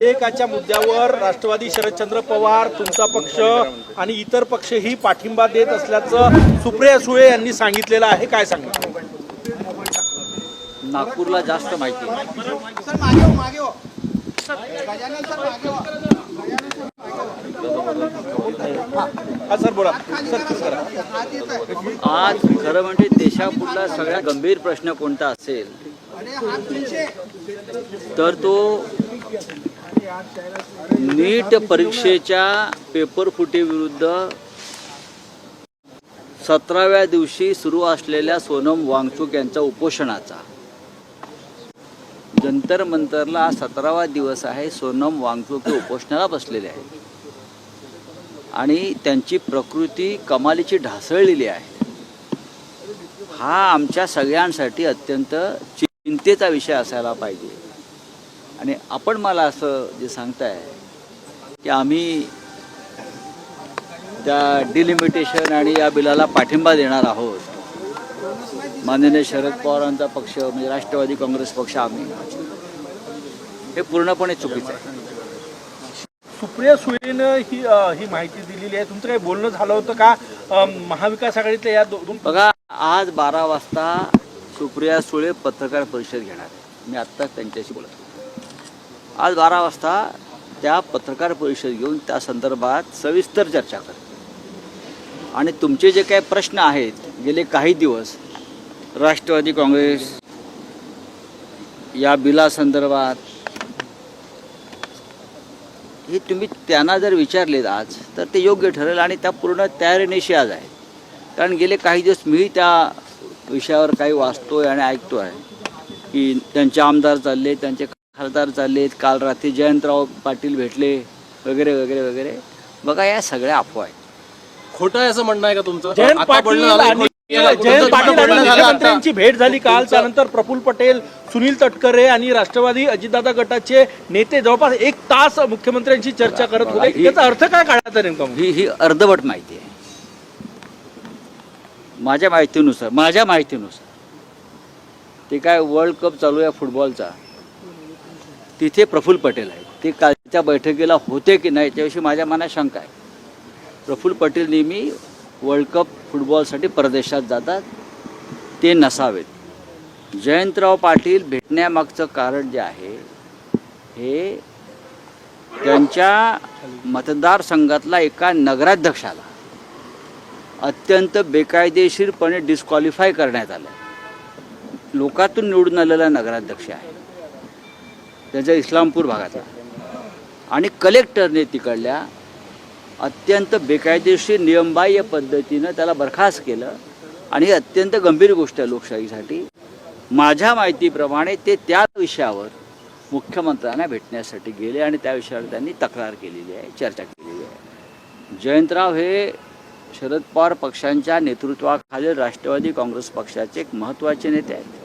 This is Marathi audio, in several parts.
विधेयकाच्या मुद्द्यावर राष्ट्रवादी शरदचंद्र पवार, तुमचा पक्ष आणि इतर पक्षही पाठिंबा देत असल्याचं सुप्रिया सुळे यांनी सांगितलेलं आहे. काय सांगणार? नागपूरला जास्त माहिती आहे. सर बोला सर. आज खरं म्हणजे देशापुढला सगळ्यात गंभीर प्रश्न कोणता असेल तर तो नीट परीक्षेच्या पेपर फुटीविरुद्ध 17व्या दिवशी सुरू असलेल्या सोनम वांगचुक यांच्या उपोषणाचा. जंतर मंतरला 17वा दिवस आहे. सोनम वांगचुक हे उपोषणाला बसलेले आहेत आणि त्यांची प्रकृती कमालीची ढासळलेली आहे. हा आमच्या सगळ्यांसाठी अत्यंत चिंतेचा विषय असायला पाहिजे. आणि आपण मला असं जे सांगताय की आम्ही त्या डिलिमिटेशन आणि या बिलाला पाठिंबा देणार आहोत, माननीय शरद पवारांचा पक्ष म्हणजे राष्ट्रवादी काँग्रेस पक्ष आम्ही, हे पूर्णपणे चुकीचं आहे. सुप्रिया सुळेनं ही माहिती दिलेली आहे. तुमचं काही बोलणं झालं होतं का महाविकास आघाडीतल्या या दोन? बघा, आज 12 वाजता सुप्रिया सुळे पत्रकार परिषद घेणार आहे. मी आत्ताच त्यांच्याशी बोलत होतो. आज 12 वाजता त्या पत्रकार परिषद घेऊन त्या संदर्भात सविस्तर चर्चा करते. आणि तुमचे जे काही प्रश्न आहेत गेले काही दिवस राष्ट्रवादी काँग्रेस या बिलासंदर्भात, हे तुम्ही त्यांना जर विचारलेत आज तर ते योग्य ठरेल आणि त्या पूर्ण तयारीनिशी आज आहेत. कारण गेले काही दिवस मी त्या विषयावर काही वाचतोय आणि ऐकतो आहे की त्यांचे आमदार चालले, त्यांचे खासदार चाललेत, काल रात्री जयंतराव पाटील भेटले वगैरे वगैरे वगैरे. बघा, या सगळ्या अफवा आहेत. खोटं आहे असं म्हणणं आहे का तुमचं? जयंत पाटील आणि मुख्यमंत्र्यांची भेट झाली काल. त्यानंतर प्रफुल्ल पटेल, सुनील तटकरे आणि राष्ट्रवादी अजितदादा गटाचे नेते जवळपास 1 तास मुख्यमंत्र्यांशी चर्चा करत होते. त्याचा अर्थ काय काढायचा नेमका? ही अर्धवट माहिती आहे. माझ्या माहितीनुसार ते काय वर्ल्ड कप चालू आहे फुटबॉलचा, तिथे प्रफुल्ल पटेल आहेत. ते कालच्या बैठकीला होते की नाही त्याविषयी माझ्या मनात शंका आहे. प्रफुल्ल पटेल नेहमी वर्ल्ड कप फुटबॉलसाठी परदेशात जातात, ते नसावेत. जयंतराव पाटील भेटण्यामागचं कारण जे आहे हे त्यांच्या मतदारसंघातला एका नगराध्यक्षाला अत्यंत बेकायदेशीरपणे डिस्क्वालिफाय करण्यात आलं. लोकातून निवडून आलेला नगराध्यक्ष आहे त्याच्या इस्लामपूर भागातला, आणि कलेक्टरने तिकडल्या अत्यंत बेकायदेशीर नियमबाह्य पद्धतीनं त्याला बरखास्त केलं. आणि अत्यंत गंभीर गोष्ट आहे लोकशाहीसाठी. माझ्या माहितीप्रमाणे ते त्या विषयावर मुख्यमंत्र्यांना भेटण्यासाठी गेले आणि त्या विषयावर त्यांनी तक्रार केलेली आहे, चर्चा केलेली आहे. जयंतराव हे शरद पवार पक्षांच्या नेतृत्वाखालील राष्ट्रवादी काँग्रेस पक्षाचे एक महत्त्वाचे नेते आहेत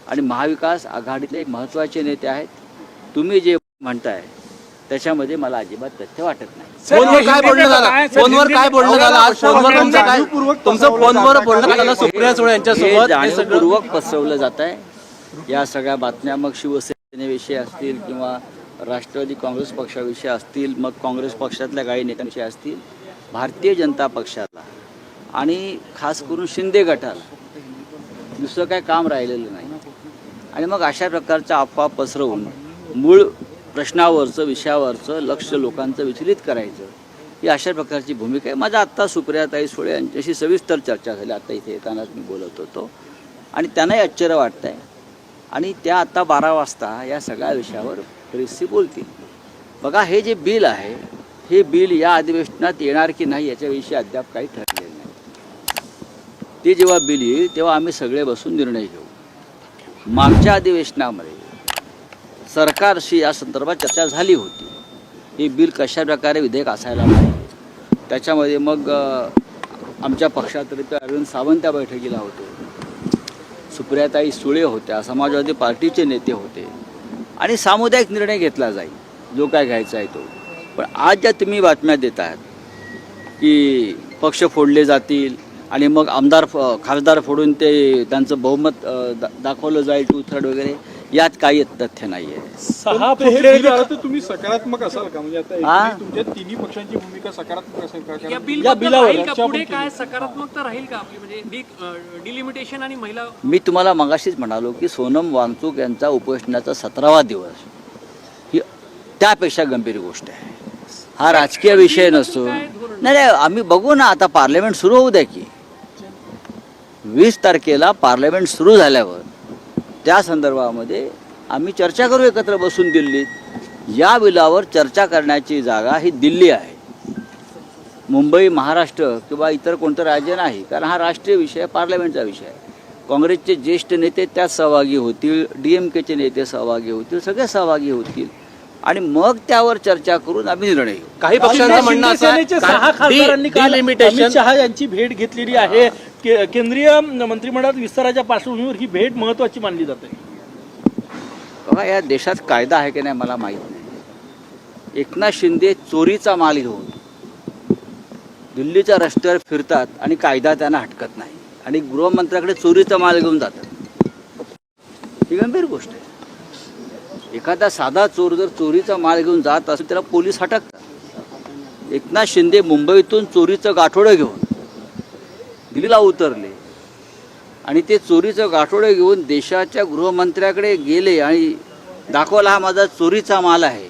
आणि महाविकास आघाडीतले एक महत्त्वाचे नेते आहेत. तुम्ही जे म्हणताय त्याच्यामध्ये मला अजिबात तथ्य वाटत नाही. फोनवर काय बोलणं झालं? फोनवर काय बोलणं झालं? आज फोनवर तुमचं फोनवर बोलणं झालं सुप्रिया सुळे यांच्यासोबत? जाणीवपूर्वक पसरवलं जात आहे या सगळ्या बातम्या. मग शिवसेनेविषयी असतील किंवा राष्ट्रवादी काँग्रेस पक्षाविषयी असतील, मग काँग्रेस पक्षातल्या काही नेत्यांविषयी असतील, भारतीय जनता पक्षाला आणि खास करून शिंदे गटाला दुसरं काय काम राहिलेलं नाही. आणि मग अशा प्रकारच्या अफवा पसरवून मूळ प्रश्नावरचं, विषयावरचं लक्ष लोकांचं विचलित करायचं, ही अशा प्रकारची भूमिका आहे. माझा आत्ता सुप्रियाताई सुळे यांच्याशी सविस्तर चर्चा झाली. आता इथे येतानाच मी बोलत होतो आणि त्यांनाही आश्चर्य वाटतं आहे. आणि त्या आत्ता 12 वाजता या सगळ्या विषयावर प्रेसशी बोलतील. बघा, हे जे बिल आहे हे बिल या अधिवेशनात येणार की नाही याच्याविषयी अद्याप काही ठरलेलं नाही. ते जेव्हा बिल येईल तेव्हा आम्ही सगळे बसून निर्णय घेऊ. मागच्या अधिवेशनामध्ये सरकारशी या संदर्भात चर्चा झाली होती. हे बिल कशा प्रकारे विधेयक असायला पाहिजे. त्याच्यामध्ये मग आमच्या पक्षातर्फे अरविंद सावंत त्या बैठकीला होते, सुप्रियाताई सुळे होत्या, समाजवादी पार्टीचे नेते होते आणि सामुदायिक निर्णय घेतला जाईल जो काय घ्यायचा आहे तो. पण आज ज्या तुम्ही बातम्या देत आहात की पक्ष फोडले जातील आणि मग खासदार फोडून ते त्यांचं बहुमत दाखवलं जाईल 2/3 वगैरे, यात काही तथ्य नाही आहे. 6 पण हे फुटले बिल आलं तर तुम्ही सकारात्मक असाल का? म्हणजे आता हा? एकंदरीत तुमच्या तिन्ही पक्षांची भूमिका सकारात्मक असेल का? या कारण बिल या बद्दल बिलावर राहील का चर्चा पुढे पण काय सकारात्मकता राहील का आपली म्हणजे डिलिमिटेशन आणि महिला मी तुम्हाला मगाशीच म्हणालो की सोनम वांगचूक यांचा उपोषणाचा 17वा दिवस ही त्यापेक्षा गंभीर गोष्ट आहे. हा राजकीय विषय नसतो. नाही नाही, आम्ही बघू ना, आता पार्लमेंट सुरू होऊ द्या की 20 तारखेला पार्लमेंट सुरू झाल्यावर त्या संदर्भामध्ये आम्ही चर्चा करू एकत्र बसून दिल्लीत. या बिलावर चर्चा करण्याची जागा ही दिल्ली आहे, मुंबई महाराष्ट्र किंवा इतर कोणतं राज्य नाही. कारण हा राष्ट्रीय विषय आहे, पार्लमेंटचा विषय आहे. काँग्रेसचे ज्येष्ठ नेते त्यात सहभागी होतील, DMKचे नेते सहभागी होतील, सगळे सहभागी होतील आणि मग त्यावर चर्चा करून आम्ही निर्णय घेऊ. काही पक्षांचं म्हणणं असं आहे शिवसेनेचे 6 खासदारांनी काल डिलिमिटेशन अमित शहा यांची भेट घेतलेली आहे. केंद्रीय मंत्रिमंडळात विस्ताराच्या पार्श्वभूमीवर ही भेट महत्वाची मानली जाते. बघा, या देशात कायदा आहे की नाही मला माहीत नाही. एकनाथ शिंदे चोरीचा माल घेऊन दिल्लीच्या रस्त्यावर फिरतात आणि कायदा त्यांना हटकत नाही आणि गृहमंत्र्याकडे चोरीचा माल घेऊन जातात. ही गंभीर गोष्ट आहे. एखादा साधा चोर जर चोरीचा माल घेऊन जात असेल त्याला पोलीस हटकतात. एकनाथ शिंदे मुंबईतून चोरीचं गाठोडं घेऊन दिल्लीला उतरले आणि ते चोरीचं गाठोडं घेऊन देशाच्या गृहमंत्र्याकडे गेले आणि दाखवला हा माझा चोरीचा माल आहे,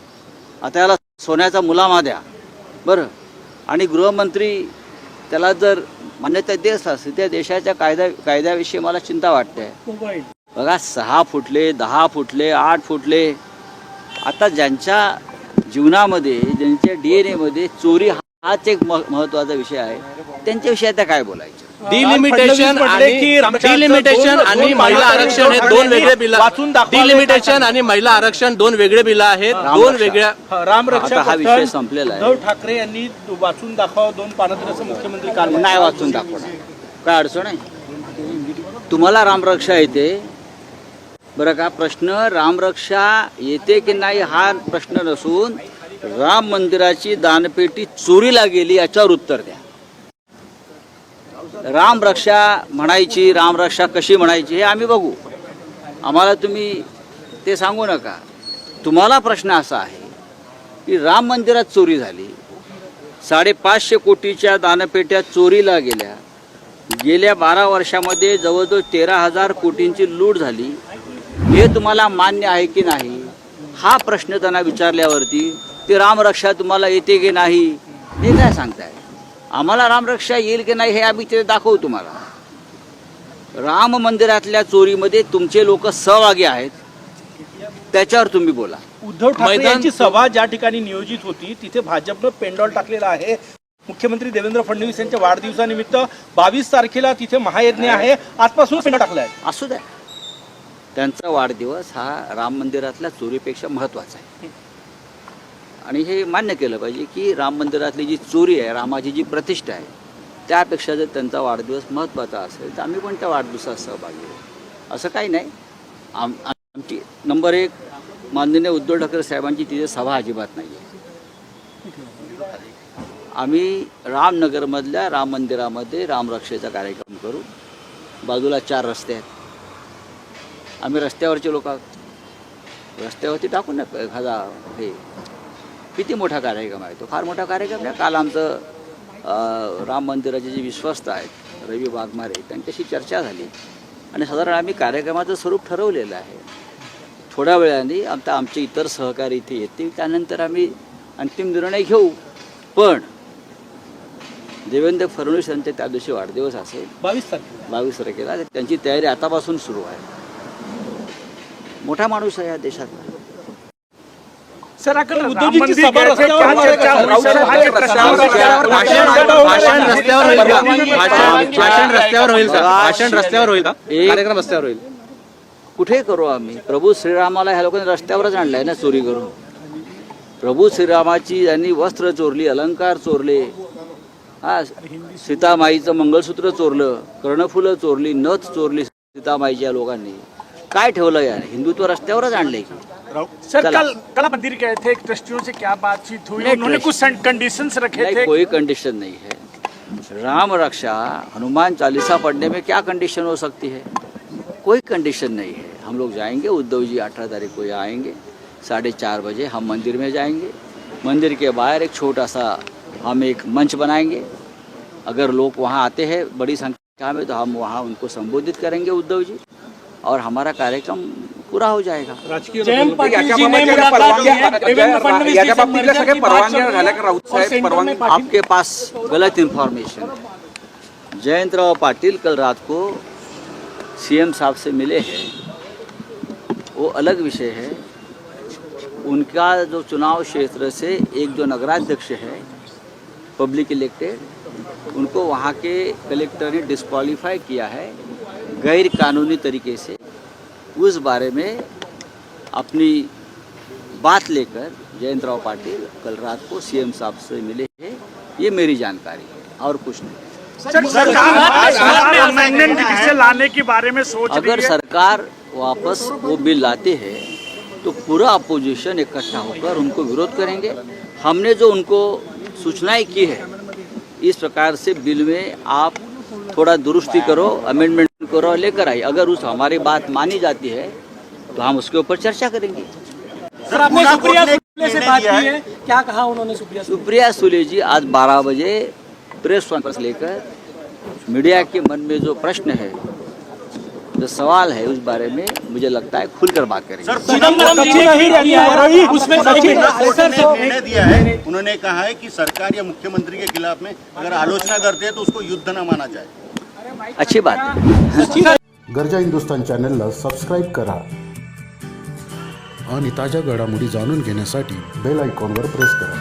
आता याला सोन्याचा मुलामा द्या बरं. आणि गृहमंत्री त्याला जर मान्यता देत असेल त्या देशाच्या कायद्याविषयी मला चिंता वाटते. बघा, 6 फुटले, 10 फुटले, 8 फुटले, आता ज्यांच्या जीवनामध्ये ज्यांच्या DNA मध्ये चोरी हाच एक महत्त्वाचा विषय आहे त्यांच्याविषयी आता काय बोलायचं. डिलिमिटेशन आणि महिला आरक्षण हे 2 वेगळे बिल. डिलिमिटेशन आणि महिला आरक्षण 2 वेगळे बिल आहेत. 2 वेगळ्या. रामरक्षा आता हा विषय संपलेला आहे. उद्धव ठाकरे यांनी वाचून दाखवा 2 पानात असं मुख्यमंत्री काल नाही वाचून दाखवणार, काय अडचण आहे? तुम्हाला रामरक्षा येते बरं का? प्रश्न रामरक्षा येते की नाही हा प्रश्न नसून राम मंदिराची दानपेटी चोरीला गेली याच्यावर उत्तर द्या. रामरक्षा म्हणायची, रामरक्षा कशी म्हणायची हे आम्ही बघू. आम्हाला तुम्ही ते सांगू नका. तुम्हाला प्रश्न असा आहे की राम मंदिरात चोरी झाली, 550 कोटीच्या दानपेट्या चोरीला गेल्या, गेल्या 12 वर्षामध्ये जवळजवळ 13,000 कोटींची लूट झाली, हे तुम्हाला मान्य आहे की नाही हा प्रश्न त्यांना विचारल्यावरती ती रामरक्षा तुम्हाला येते की नाही हे काय सांगताय. आम्हाला रामरक्षा येईल की नाही हे आम्ही ते दाखवू तुम्हाला. राम मंदिरातल्या चोरीमध्ये तुमचे लोक सहभागी आहेत त्याच्यावर तुम्ही बोला. उद्धव ठाकरे यांची सभा ज्या ठिकाणी नियोजित होती तिथे भाजपनं पेंडॉल टाकलेला आहे. मुख्यमंत्री देवेंद्र फडणवीस यांच्या वाढदिवसानिमित्त 22 तारखेला तिथे महायज्ञ आहे, आजपासून पेंडॉल टाकलाय. असू द्या, त्यांचा वाढदिवस हा राम मंदिरातल्या चोरीपेक्षा महत्त्वाचा आहे आणि हे मान्य केलं पाहिजे की राम मंदिरातली जी चोरी आहे, रामाची जी प्रतिष्ठा आहे, त्यापेक्षा जर त्यांचा वाढदिवस महत्त्वाचा असेल तर आम्ही पण त्या वाढदिवसात सहभागी होऊ. असं काही नाही. आमची नंबर 1 माननीय उद्धव ठाकरे साहेबांची तिथे सभा अजिबात नाही आहे. आम्ही रामनगरमधल्या राम मंदिरामध्ये रामरक्षेचा कार्यक्रम करू. बाजूला 4 रस्ते आहेत, आम्ही रस्त्यावरचे लोक रस्त्यावरती टाकू ना एखादा. हे किती मोठा कार्यक्रम आहे तो, फार मोठा कार्यक्रम आहे. काल आमचं राम मंदिराचे जे विश्वस्त आहेत रवी वाघमारे त्यांच्याशी चर्चा झाली आणि साधारण आम्ही कार्यक्रमाचं स्वरूप ठरवलेलं आहे. थोड्या वेळाने आता आमचे इतर सहकारी इथे येतील, त्यानंतर आम्ही अंतिम निर्णय घेऊ. पण देवेंद्र फडणवीस यांचे त्या दिवशी वाढदिवस असेल 22 तारखेला, त्यांची तयारी आतापासून सुरू आहे. मोठा माणूस आहे या देशातला. सर, भाषण रस्त्यावर होईल का? भाषण रस्त्यावर होईल का? कार्यक्रम रस्त्यावर होईल. कुठे करू आम्ही? प्रभू श्रीरामाला ह्या लोकांनी रस्त्यावरच आणलाय ना चोरी करून. प्रभू श्रीरामाची यांनी वस्त्र चोरली, अलंकार चोरले, हा सीतामाईचं मंगळसूत्र चोरलं, कर्णफुलं चोरली, नथ चोरली सीतामाईच्या लोकांनी. काय ठेवलं यार? हिंदुत्व रस्त्यावरच आणलंय की. सर कल मंदिर गए थे, ट्रस्टियों से क्या बातचीत हुई? उन्होंने कुछ कंडीशंस रखे थे. कोई कंडीशन नहीं है. राम रक्षा हनुमान चालीसा पढ़ने में क्या कंडीशन हो सकती है? कोई कंडीशन नहीं है. हम लोग जाएंगे। उद्धव जी 18 तारीख को यहाँ आएंगे, 4:30 बजे हम मंदिर में जाएंगे। मंदिर के बाहर एक छोटा सा हम एक मंच बनाएंगे। अगर लोग वहाँ आते हैं बड़ी संख्या में तो हम वहाँ उनको संबोधित करेंगे उद्धव जी, और हमारा कार्यक्रम पूरा हो जाएगा। जयंत पाटील जी ने मुलाकात की है देवेंद्र फडणवीस के साथ मर्जर की बात चल रही है और सेंटर में पाटील आपके पास गलत इन्फॉर्मेशन है। जयंतराव पाटिल कल रात को सीएम साहब से मिले हैं, वो अलग विषय है। उनका जो चुनाव क्षेत्र से एक जो नगराध्यक्ष है पब्लिक इलेक्टेड, उनको वहाँ के कलेक्टर ने डिस्क्वालीफाई किया है गैर कानूनी तरीके से। उस बारे में अपनी बात लेकर जयंतराव पाटिल कल रात को सीएम साहब से मिले हैं, ये मेरी जानकारी है और कुछ नहीं। सरकार अमेंडमेंट से लाने के बारे में सोच रही अगर है। सरकार वापस वो बिल लाते हैं तो पूरा अपोजिशन इकट्ठा होकर उनको विरोध करेंगे। हमने जो उनको सूचनाएं की है, इस प्रकार से बिल में आप थोड़ा दुरुस्ती करो, अमेंडमेंट करो, लेकर आई। अगर उस हमारी बात मानी जाती है तो हम उसके ऊपर चर्चा करेंगे। सर, आपने सुप्रिया सुले से बात की है, क्या कहा उन्होंने? सुप्रिया सुले जी आज 12 बजे प्रेस कॉन्फ्रेंस लेकर मीडिया के मन में जो प्रश्न है, जो सवाल है, उस बारे में मुझे लगता है खुलकर बात करेंगे। निर्णय दिया है, उन्होंने कहा है कि सरकार या मुख्यमंत्री के खिलाफ में अगर आलोचना करते हैं तो उसको युद्ध न माना जाए। अच्छी बात है। गरजा हिंदुस्तान चॅनलला सबस्क्राईब करा आणि ताज्या घडामोडी जाणून घेण्यासाठी बेल आयकॉनवर प्रेस करा।